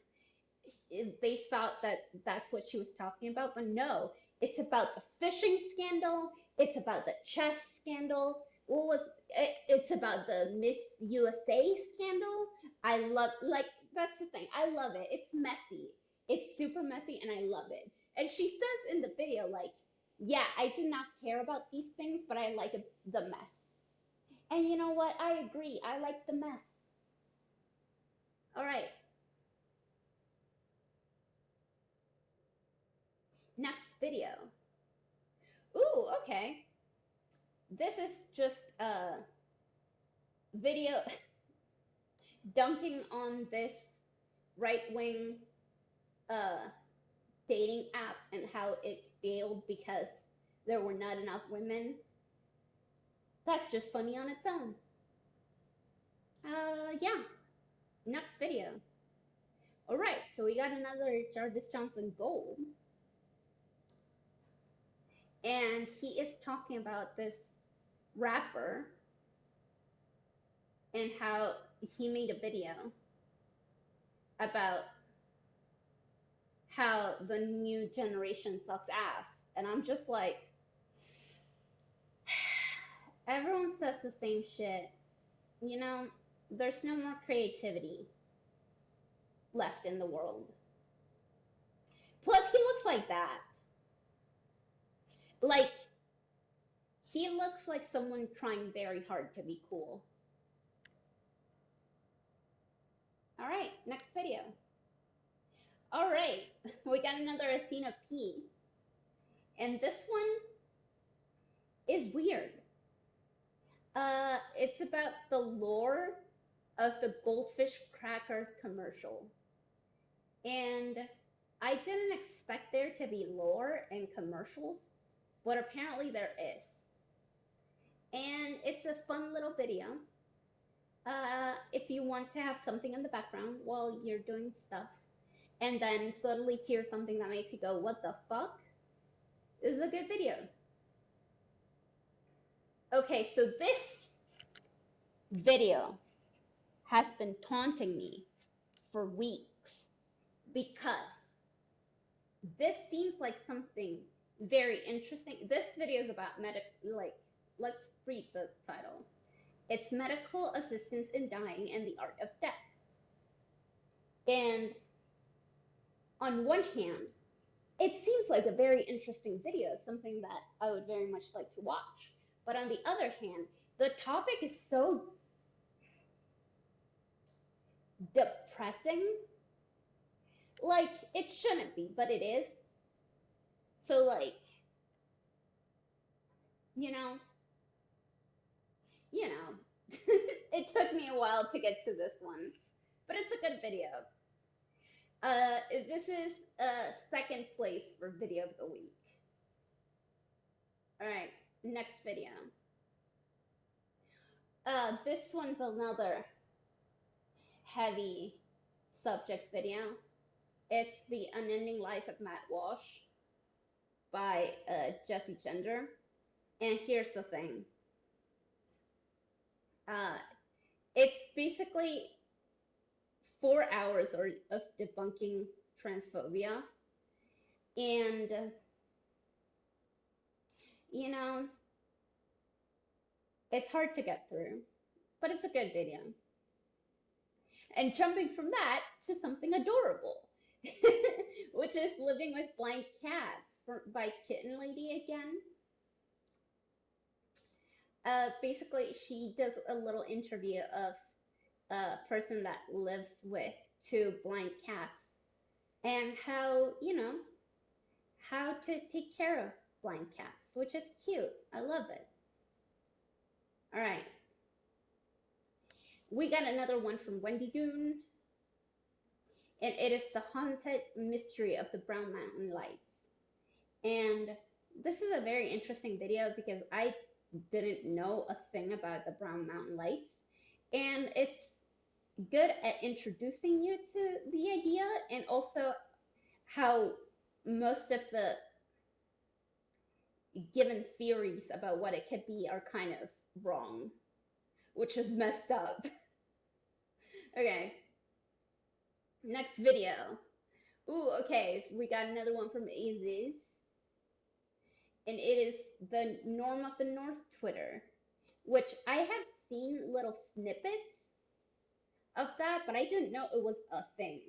they thought that that's what she was talking about, but no, it's about the fishing scandal, it's about the chess scandal. What was it? It's about the Miss USA scandal. I love, like, that's the thing. I love it. It's messy. It's super messy, and I love it. And she says in the video, like, yeah, I did not care about these things, but I like the mess. And you know what? I agree. I like the mess. All right, next video. Ooh, okay. This is just a video dunking on this right wing uh, dating app and how it failed because there were not enough women. That's just funny on its own. Yeah, next video. All right, so we got another Jarvis Johnson gold. And he is talking about this rapper and how he made a video about how the new generation sucks ass. And I'm just like, everyone says the same shit. You know, there's no more creativity left in the world. Plus, he looks like that. Like, he looks like someone trying very hard to be cool. All right, next video. All right, we got another Athena P. And this one is weird. It's about the lore of the Goldfish Crackers commercial. And I didn't expect there to be lore in commercials, but apparently there is. And it's a fun little video. If you want to have something in the background while you're doing stuff, and then suddenly hear something that makes you go, what the fuck? This is a good video. Okay, so this video has been taunting me for weeks because this seems like something very interesting. This video is about let's read the title. It's Medical Assistance in Dying and the Art of Death. And on one hand, it seems like a very interesting video, something that I would very much like to watch. But on the other hand, the topic is so depressing. Like, it shouldn't be, but it is. So like, you know, you know, it took me a while to get to this one, but it's a good video. This is second place for video of the week. All right, next video. This one's another heavy subject video. It's The Unending Life of Matt Walsh by Jesse Gender. And here's the thing. Uh, it's basically 4 hours of debunking transphobia. And, you know, it's hard to get through, but it's a good video. And jumping from that to something adorable, which is Living with Blind Cats by Kitten Lady again. Basically, she does a little interview of a person that lives with two blind cats and how, how to take care of blind cats, which is cute. I love it. All right. We got another one from Wendigoon, and it is The Haunted Mystery of the Brown Mountain Lights. And this is a very interesting video because I didn't know a thing about the Brown Mountain Lights, and it's good at introducing you to the idea and also how most of the given theories about what it could be are kind of wrong, which is messed up. Okay, next video. Ooh, okay, so we got another one from Aziz, and it is the Norm of the North Twitter, which I have seen little snippets of that, but I didn't know it was a thing.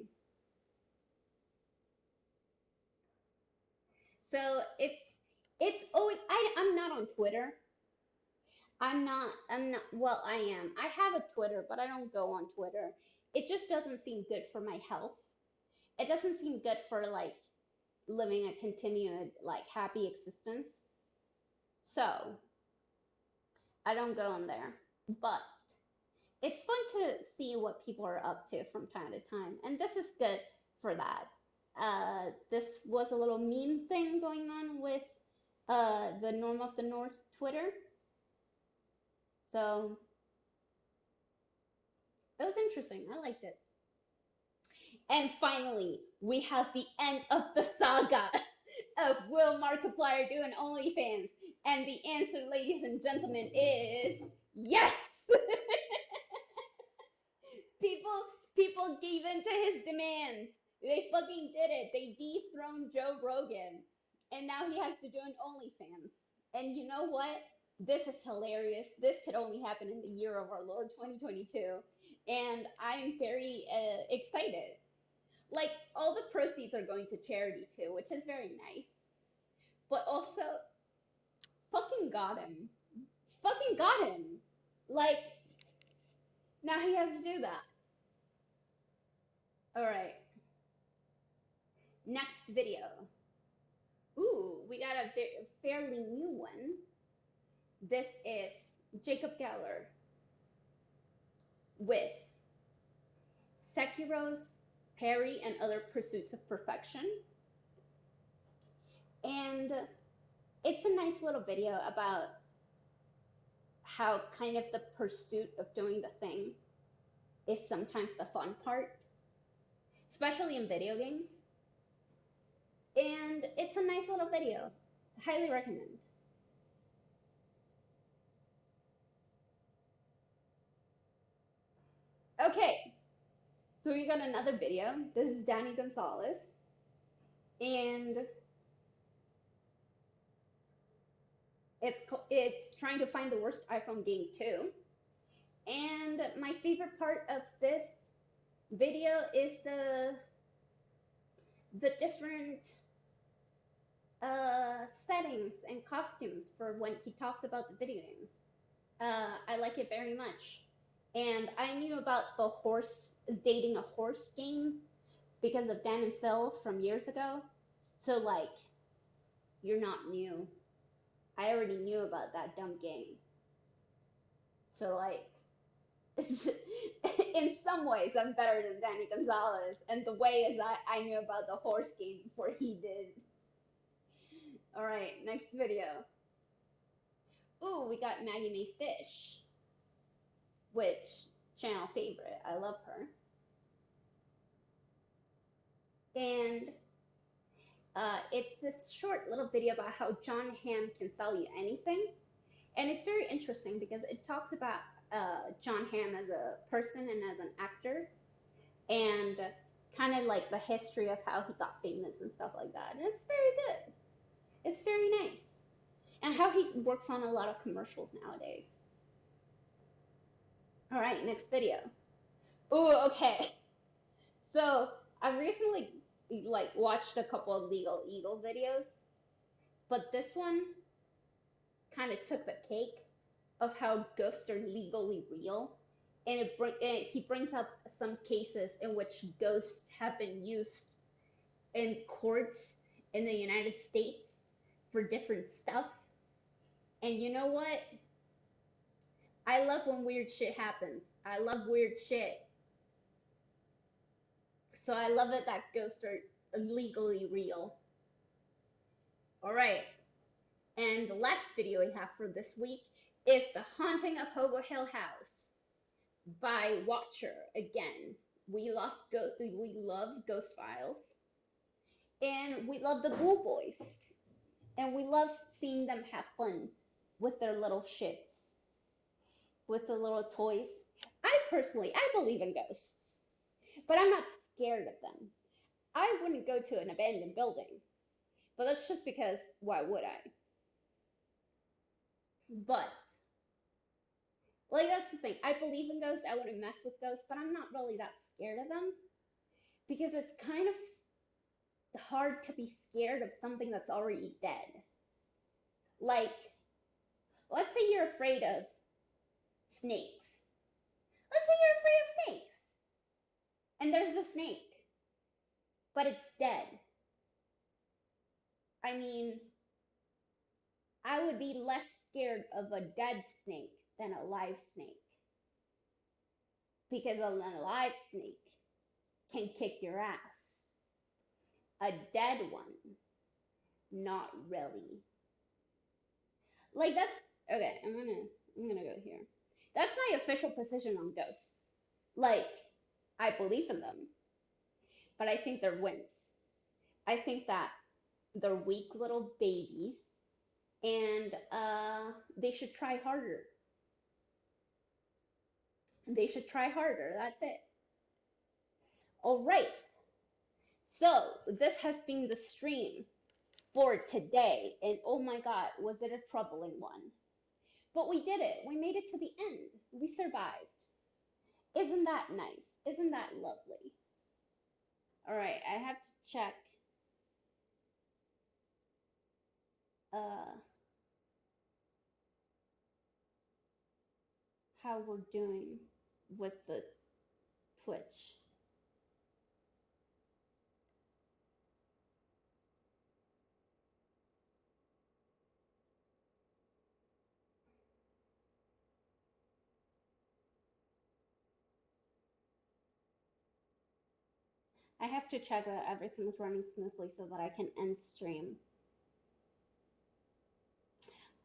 So it's always I'm not on Twitter. Well, I am. I have a Twitter, but I don't go on Twitter. It just doesn't seem good for my health. It doesn't seem good for like living a continued like happy existence. So I don't go in there. But it's fun to see what people are up to from time to time, and this is good for that. This was a little meme thing going on with the Norm of the North Twitter. So it was interesting. I liked it. And finally, we have the end of the saga of Will Markiplier doing OnlyFans. And the answer, ladies and gentlemen, is yes! People gave in to his demands. They fucking did it. They dethroned Joe Rogan. And now he has to do an OnlyFans. And you know what? This is hilarious. This could only happen in the year of our Lord 2022. And I'm very excited. Like, all the proceeds are going to charity too, which is very nice. But also, fucking got him. Fucking got him. Like, now he has to do that. All right. Next video. Ooh, we got a fairly new one. This is Jacob Geller with Sekiro's Perry and Other Pursuits of Perfection. And it's a nice little video about how kind of the pursuit of doing the thing is sometimes the fun part, especially in video games. And it's a nice little video. Highly recommend. Okay, so we got another video. This is Danny Gonzalez, and it's trying to find the worst iPhone game too. And my favorite part of this video is the different settings and costumes for when he talks about the video games. I like it very much. And I knew about the dating a horse game because of Dan and Phil from years ago. So like, You're not new. I already knew about that dumb game. So, like, in some ways, I'm better than Danny Gonzalez. And the way is I knew about the horse game before he did. All right, next video. Ooh, we got Maggie May Fish, which channel favorite. I love her. And it's this short little video about how John Hamm can sell you anything. And it's very interesting because it talks about John Hamm as a person and as an actor, and kind of like the history of how he got famous and stuff like that. And it's very good. It's very nice. And how he works on a lot of commercials nowadays. All right, next video. Ooh, okay. So I recently like watched a couple of Legal Eagle videos, but this one kind of took the cake of how ghosts are legally real. And he brings up some cases in which ghosts have been used in courts in the United States for different stuff. And you know what? I love when weird shit happens. I love weird shit. So I love it that ghosts are legally real. All right. And the last video we have for this week is The Haunting of Hobo Hill House by Watcher again. We love Ghost Files, and we love the Blue Boys, and we love seeing them have fun with their little shits, with the little toys. I believe in ghosts, but I'm not scared of them. I wouldn't go to an abandoned building, but that's just because why would I? But like that's the thing. I believe in ghosts. I wouldn't mess with ghosts, but I'm not really that scared of them because it's kind of hard to be scared of something that's already dead. Like, let's say you're afraid of snakes. Let's say you're afraid of snakes, and there's a snake, but it's dead. I mean, I would be less scared of a dead snake than a live snake because a live snake can kick your ass. A dead one, not really. Like that's okay. I'm gonna go here. That's my official position on ghosts. Like I believe in them, but I think they're wimps. I think that they're weak little babies, and they should try harder. They should try harder. That's it. All right. So this has been the stream for today, and oh my God, was it a troubling one? But we did it. We made it to the end. We survived. Isn't that nice? Isn't that lovely? All right, I have to check uh, how we're doing with the Twitch. I have to check that everything's running smoothly so that I can end stream.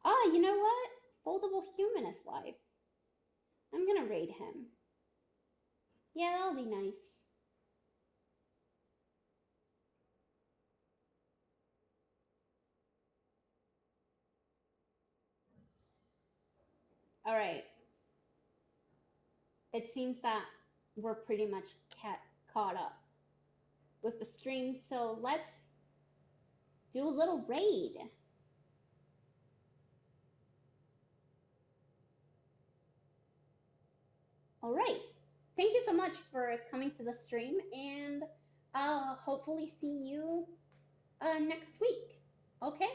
Ah, you know what? Foldable Human is live. I'm gonna raid him. Yeah, that'll be nice. All right. It seems that we're pretty much caught up with the stream, so let's do a little raid. All right. Thank you so much for coming to the stream, and hopefully see you next week. Okay?